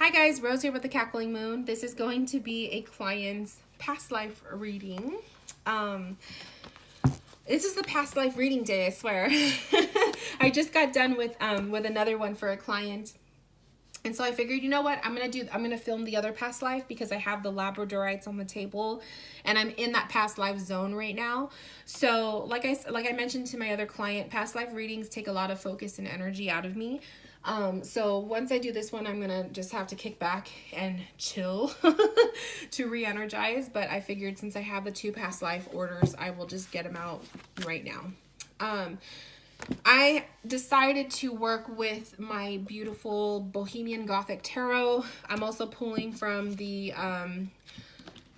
Hi guys, Rose here with the Cackling Moon. This is going to be a client's past life reading. This is the past life reading day, I swear. I just got done with another one for a client. And so I figured, you know what, I'm gonna film the other past life because I have the Labradorites on the table and I'm in that past life zone right now. So like I mentioned to my other client, past life readings take a lot of focus and energy out of me. So once I do this one, I'm gonna just have to kick back and chill to re-energize. But I figured since I have the 2 past life orders, I will just get them out right now. I decided to work with my beautiful Bohemian Gothic Tarot. I'm also pulling from the,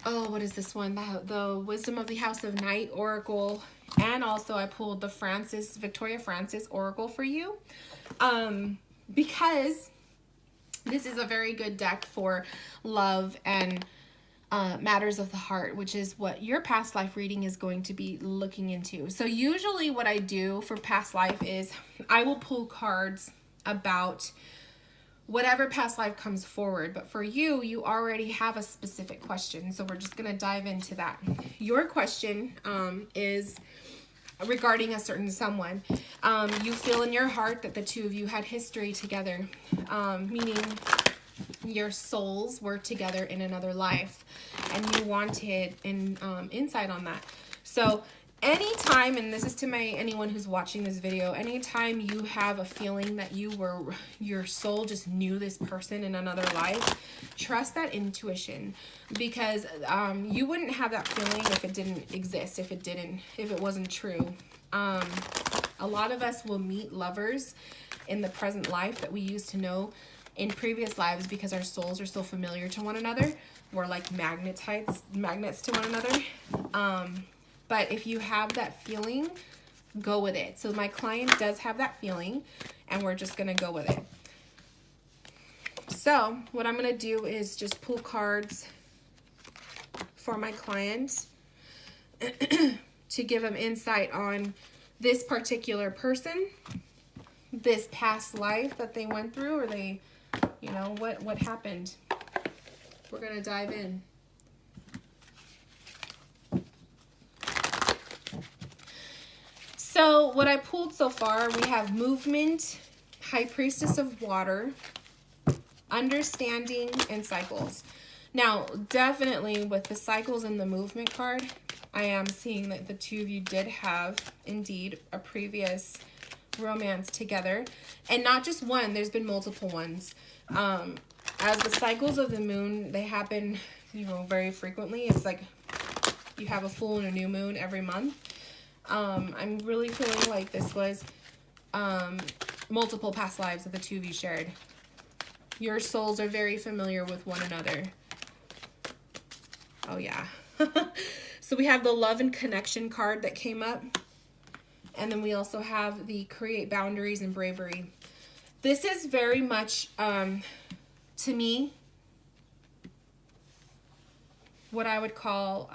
what is this one? The Wisdom of the House of Night Oracle. And also I pulled the Victoria Francis Oracle for you. Because this is a very good deck for love and matters of the heart, which is what your past life reading is going to be looking into. So usually what I do for past life is I will pull cards about whatever past life comes forward. But for you, you already have a specific question. So we're just going to dive into that. Your question is regarding a certain someone. You feel in your heart that the 2 of you had history together, meaning your souls were together in another life and you wanted insight on that. So anytime, and this is to anyone who's watching this video, anytime you have a feeling that your soul just knew this person in another life, trust that intuition, because you wouldn't have that feeling if it didn't exist, if it wasn't true. A lot of us will meet lovers in the present life that we used to know in previous lives because our souls are so familiar to one another. We're like magnets to one another. But if you have that feeling, go with it. So my client does have that feeling and we're just going to go with it. So what I'm going to do is just pull cards for my client to give them insight on this particular person, this past life that they went through, or they, what happened. We're going to dive in. So what I pulled so far, we have movement, High Priestess of Water, understanding, and cycles. Now, definitely with the cycles and the movement card, I am seeing that the 2 of you did have, indeed, a previous romance together. And not just one, there's been multiple ones. As the cycles of the moon, they happen, very frequently. It's like you have a full and a new moon every month. I'm really feeling like this was multiple past lives that the 2 of you shared. Your souls are very familiar with one another. Oh, yeah. So we have the Love and Connection card that came up. And then we also have the Create Boundaries and Bravery. This is very much, to me, what I would call,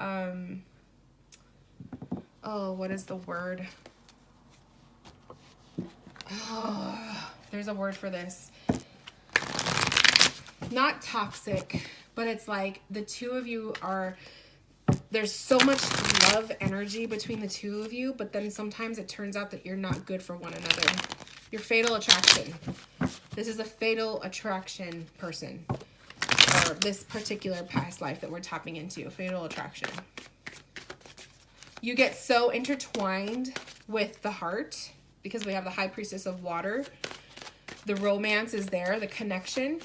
what is the word? Oh, there's a word for this. Not toxic, but it's like the 2 of you there's so much love energy between the 2 of you, but then sometimes it turns out that you're not good for one another. You're fatal attraction. This is a fatal attraction person, or this particular past life that we're tapping into, fatal attraction. You get so intertwined with the heart because we have the High Priestess of Water. The romance is there, the connection,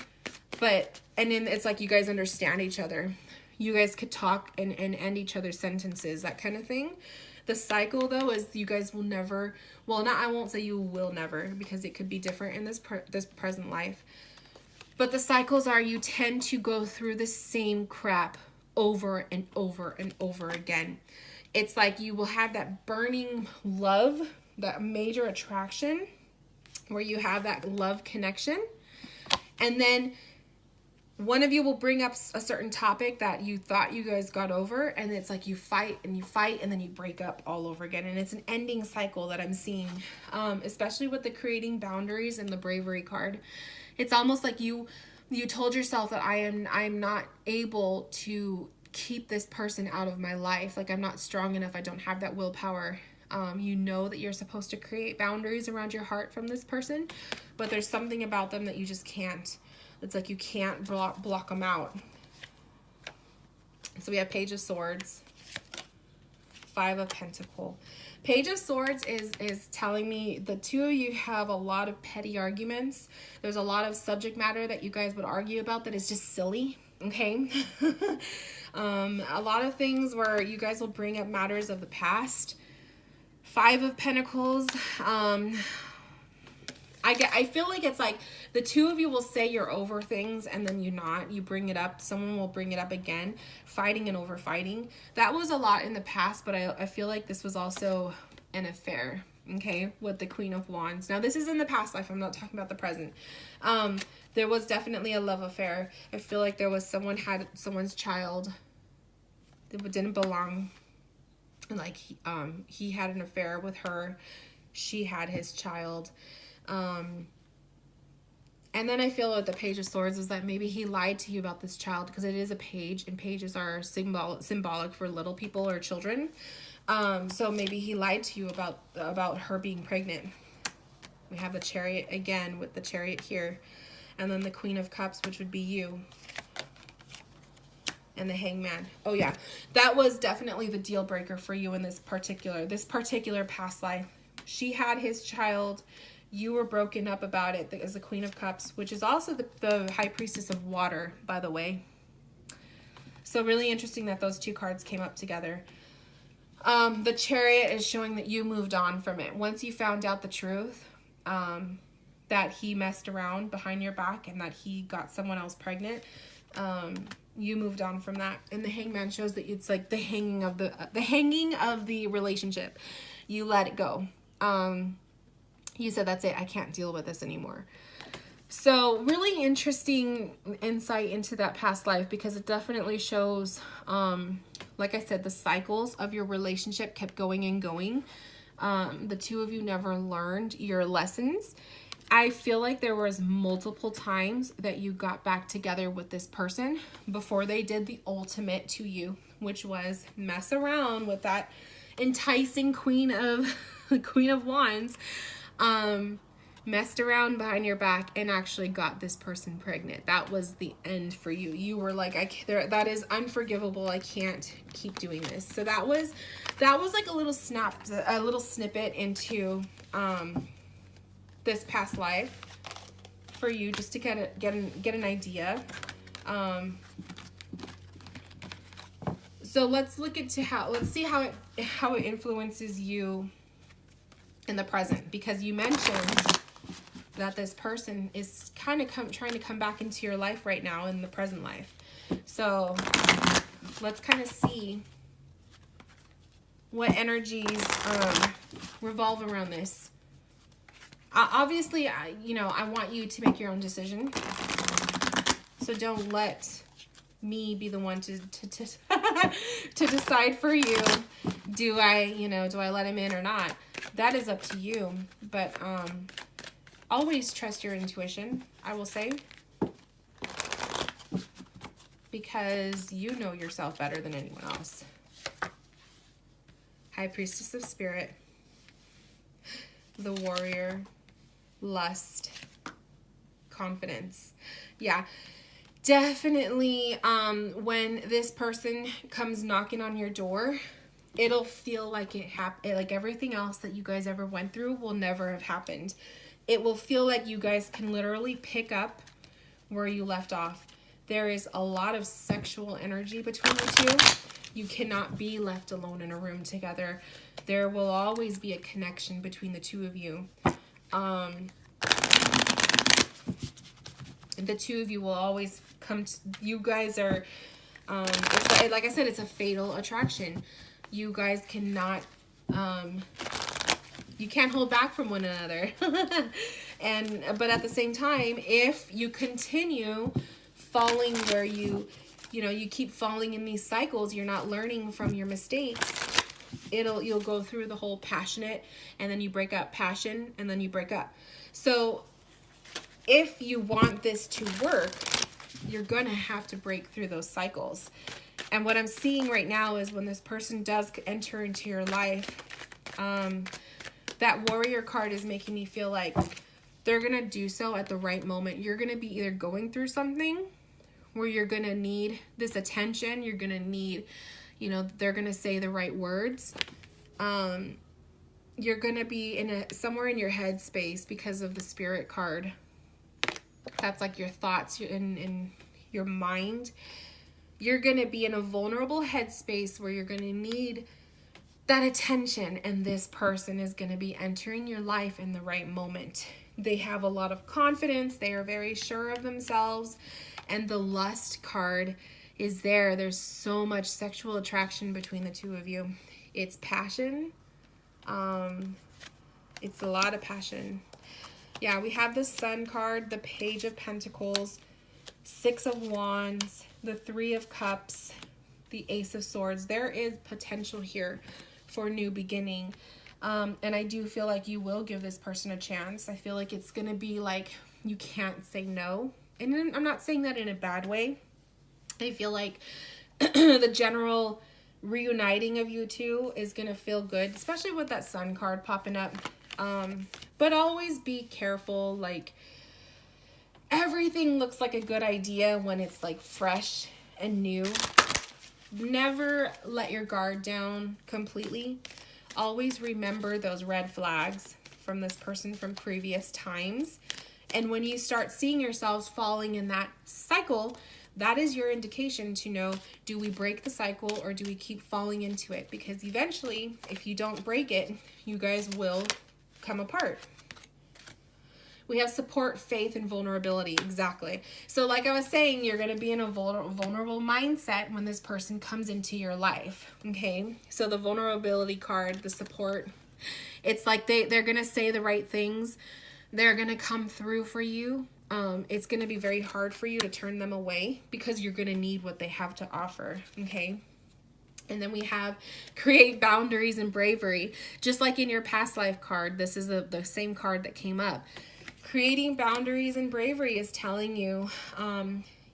and then it's like you guys understand each other. You guys could talk and end each other's sentences, that kind of thing. The cycle, though, is you guys will never, I won't say you will never, because it could be different in this present life. But the cycles are you tend to go through the same crap over and over and over again. It's like you will have that burning love, that major attraction, where you have that love connection. And then one of you will bring up a certain topic that you thought you guys got over, and it's like you fight, and then you break up all over again. And it's an ending cycle that I'm seeing, especially with the Creating Boundaries and the Bravery card. It's almost like you you told yourself that I'm not able to keep this person out of my life. Like, I'm not strong enough. I don't have that willpower. You know that you're supposed to create boundaries around your heart from this person, but there's something about them that you just can't. It's like you can't block them out. So we have Page of Swords, Five of Pentacles. Page of Swords is telling me the two of you have a lot of petty arguments. There's a lot of subject matter that you guys would argue about that is just silly, okay? A lot of things where you guys will bring up matters of the past. Five of Pentacles. I feel like it's like the two of you will say you're over things and then you're not. You bring it up. Someone will bring it up again. Fighting and over fighting. That was a lot in the past, but I feel like this was also an affair, okay, with the Queen of Wands. Now, this is in the past life. I'm not talking about the present. There was definitely a love affair. I feel like there was someone's child that didn't belong. Like, he had an affair with her. She had his child. And then I feel with the Page of Swords is that maybe he lied to you about this child, because it is a page, and pages are symbolic for little people or children. So maybe he lied to you about her being pregnant. We have the Chariot again with the Chariot here. And then the Queen of Cups, which would be you. And the Hangman. Oh yeah, that was definitely the deal breaker for you in this particular past life. She had his child. You were broken up about it as the Queen of Cups, which is also the High Priestess of Water, by the way. So really interesting that those two cards came up together. The Chariot is showing that you moved on from it. Once you found out the truth, that he messed around behind your back and that he got someone else pregnant, you moved on from that. And the Hangman shows that it's like the hanging of the relationship. You let it go. You said, that's it, I can't deal with this anymore. So really interesting insight into that past life, because it definitely shows, like I said, the cycles of your relationship kept going and going. The two of you never learned your lessons. I feel like there was multiple times that you got back together with this person before they did the ultimate to you, which was mess around with that enticing Queen of Wands. Messed around behind your back and actually got this person pregnant. That was the end for you. You were like, that is unforgivable. I can't keep doing this. So that was like a little snippet into this past life for you, just to get an idea. So let's see how it influences you in the present, because you mentioned that this person is kind of trying to come back into your life right now in the present life. So let's kind of see what energies revolve around this. Obviously, I want you to make your own decision. So don't let me be the one to decide for you. Do I let him in or not? That is up to you. But always trust your intuition, I will say, because you know yourself better than anyone else. High Priestess of Spirit, the Warrior, Lust, Confidence. Yeah, definitely when this person comes knocking on your door, it'll feel like like everything else that you guys ever went through will never have happened. It will feel like you guys can literally pick up where you left off. There is a lot of sexual energy between the two. You cannot be left alone in a room together. There will always be a connection between the two of you. The two of you will always come to, you guys are, it's like I said, it's a fatal attraction. You guys cannot, you can't hold back from one another. But at the same time, if you continue falling where you keep falling in these cycles, you're not learning from your mistakes, you'll go through the whole passionate, and then you break up, passion, and then you break up. So if you want this to work, you're going to have to break through those cycles. And what I'm seeing right now is when this person does enter into your life, that warrior card is making me feel like they're going to do so at the right moment. You're going to be either going through something where you're going to need this attention. You're going to need, you know, they're going to say the right words. You're going to be in somewhere in your head space because of the Spirit card. That's like your thoughts in your mind. You're going to be in a vulnerable headspace where you're going to need that attention, and this person is going to be entering your life in the right moment. They have a lot of confidence. They are very sure of themselves, and the lust card is there. There's so much sexual attraction between the two of you. It's passion. It's a lot of passion. Yeah, we have the Sun card, the Page of Pentacles, Six of Wands, the Three of Cups, the Ace of Swords. There is potential here for a new beginning. And I do feel like you will give this person a chance. I feel like it's going to be like you can't say no. And I'm not saying that in a bad way. I feel like the general reuniting of you two is going to feel good, especially with that Sun card popping up. But always be careful. Like, everything looks like a good idea when it's like fresh and new. Never let your guard down completely. Always remember those red flags from this person from previous times. And when you start seeing yourselves falling in that cycle, that is your indication to know, do we break the cycle or do we keep falling into it? Because eventually, if you don't break it, you guys will come apart. We have support, faith, and vulnerability. Exactly. So like I was saying, you're going to be in a vulnerable mindset when this person comes into your life. Okay. So the vulnerability card, the support, it's like they're going to say the right things. They're going to come through for you. It's going to be very hard for you to turn them away because you're going to need what they have to offer. Okay. And then we have create boundaries and bravery. Just like in your past life card, this is the same card that came up. Creating boundaries and bravery is telling you,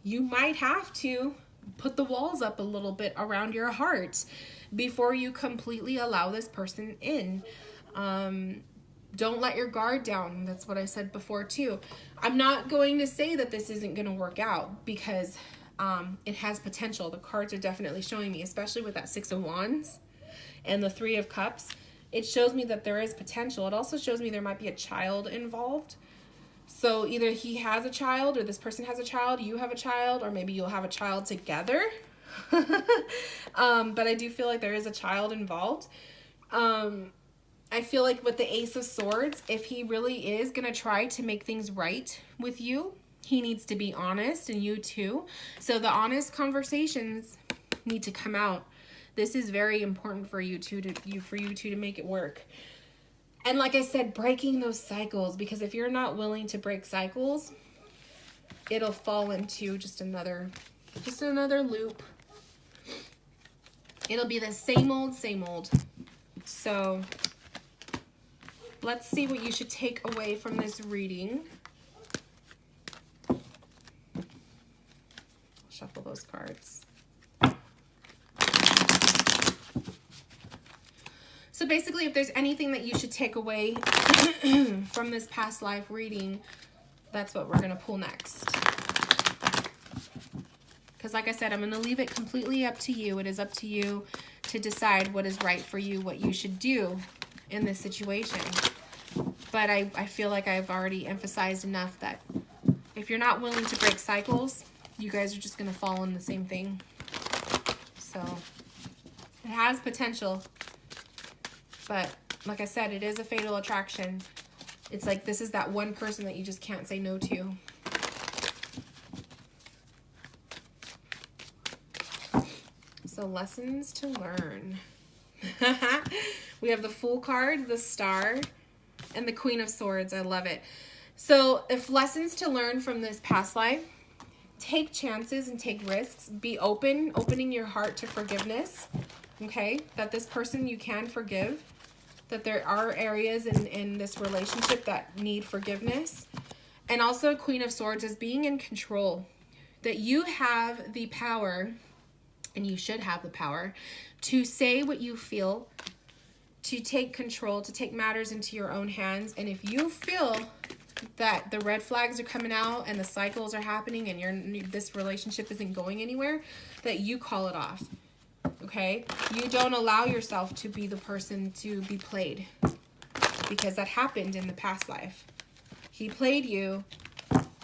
you might have to put the walls up a little bit around your heart before you completely allow this person in. Don't let your guard down. That's what I said before too. I'm not going to say that this isn't going to work out because it has potential. The cards are definitely showing me, especially with that Six of Wands and the Three of Cups. It shows me that there is potential. It also shows me there might be a child involved. So either he has a child or this person has a child, you have a child, or maybe you'll have a child together. But I do feel like there is a child involved. I feel like with the Ace of Swords, if he really is going to try to make things right with you, he needs to be honest, and you too. So the honest conversations need to come out. This is very important for you two to make it work. And like I said, breaking those cycles, because if you're not willing to break cycles, it'll fall into just another loop. It'll be the same old, same old. So let's see what you should take away from this reading. Shuffle those cards. So basically, if there's anything that you should take away from this past life reading, that's what we're going to pull next. Because like I said, I'm going to leave it completely up to you. It is up to you to decide what is right for you, what you should do in this situation. But I feel like I've already emphasized enough that if you're not willing to break cycles, you guys are just going to fall in the same thing. So it has potential. But like I said, it is a fatal attraction. It's like this is that one person that you just can't say no to. So lessons to learn. We have the Fool card, the Star, and the Queen of Swords. I love it. So if lessons to learn from this past life, take chances and take risks. Be open, opening your heart to forgiveness. Okay? That this person you can forgive. That there are areas in this relationship that need forgiveness. And also Queen of Swords is being in control. that you have the power, and you should have the power, to say what you feel, to take control, to take matters into your own hands. And if you feel that the red flags are coming out and the cycles are happening and this relationship isn't going anywhere, that you call it off. Okay? You don't allow yourself to be the person to be played, because that happened in the past life. He played you.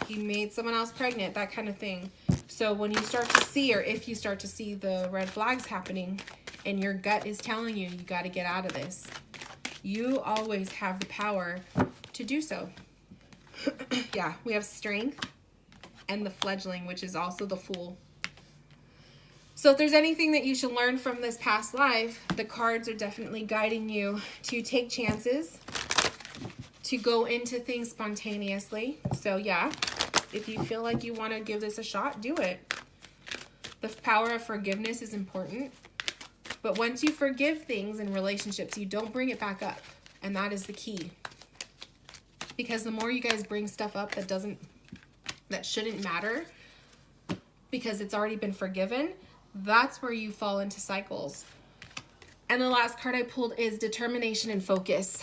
He made someone else pregnant, that kind of thing. So when you start to see, or if you start to see the red flags happening and your gut is telling you, you got to get out of this, you always have the power to do so. Yeah, we have strength and the fledgling, which is also the fool. So if there's anything that you should learn from this past life, the cards are definitely guiding you to take chances, to go into things spontaneously. So yeah, if you feel like you want to give this a shot, do it. The power of forgiveness is important. But once you forgive things in relationships, you don't bring it back up. And that is the key. Because the more you guys bring stuff up that shouldn't matter, because it's already been forgiven, that's where you fall into cycles. And the last card I pulled is determination and focus.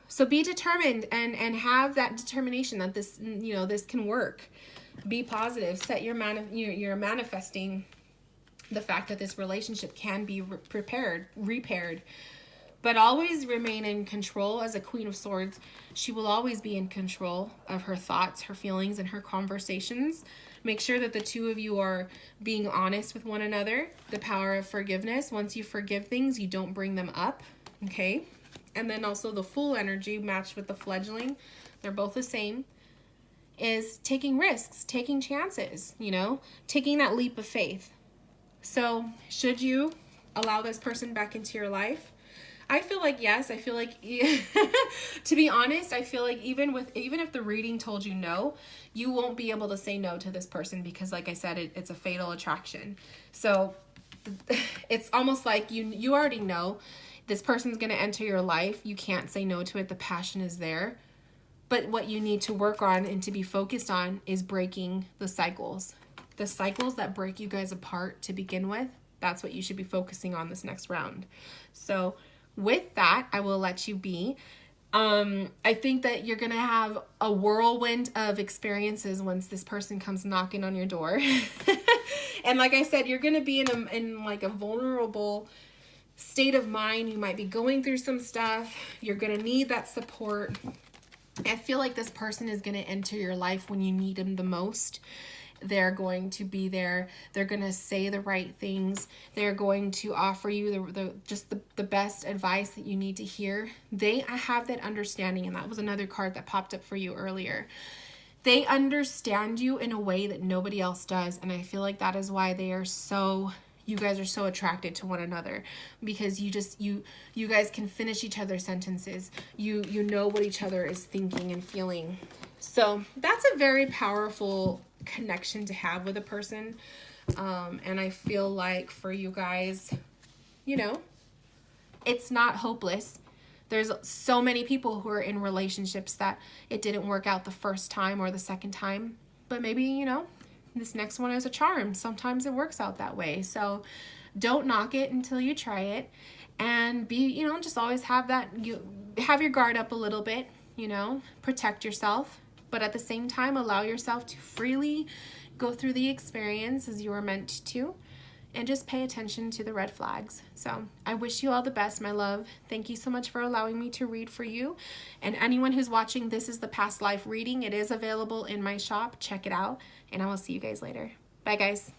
So be determined and have that determination that this, this can work. Be positive. Set you're manifesting the fact that this relationship can be repaired. But always remain in control. As a Queen of Swords, she will always be in control of her thoughts, her feelings, and her conversations. Make sure that the two of you are being honest with one another. The power of forgiveness. Once you forgive things, you don't bring them up. Okay? And then also the Fool energy matched with the fledgling. They're both the same. Is taking risks, taking chances, taking that leap of faith. So should you allow this person back into your life? I feel like yes. I feel like, to be honest, I feel like even if the reading told you no, you won't be able to say no to this person, because like I said, it's a fatal attraction. So it's almost like you already know this person's going to enter your life. You can't say no to it. The passion is there. But what you need to work on and to be focused on is breaking the cycles. The cycles that break you guys apart to begin with. That's what you should be focusing on this next round. So with that, I will let you be. I think that you're going to have a whirlwind of experiences once this person comes knocking on your door. And like I said, you're going to be in like a vulnerable state of mind. You might be going through some stuff. You're going to need that support. I feel like this person is going to enter your life when you need them the most. They're going to be there. They're going to say the right things. They're going to offer you the best advice that you need to hear. They have that understanding, and that was another card that popped up for you earlier. They understand you in a way that nobody else does, and I feel like that is why you guys are so attracted to one another, because you guys can finish each other's sentences. You know what each other is thinking and feeling. So that's a very powerful connection to have with a person. And I feel like for you guys, it's not hopeless. There's so many people who are in relationships that it didn't work out the first time or the second time, but maybe, this next one is a charm. Sometimes it works out that way. So don't knock it until you try it, and be, just always have have your guard up a little bit, protect yourself, but at the same time, allow yourself to freely go through the experience as you were meant to, and just pay attention to the red flags. So I wish you all the best, my love. Thank you so much for allowing me to read for you. And anyone who's watching, this is the past life reading. It is available in my shop. Check it out, and I will see you guys later. Bye, guys.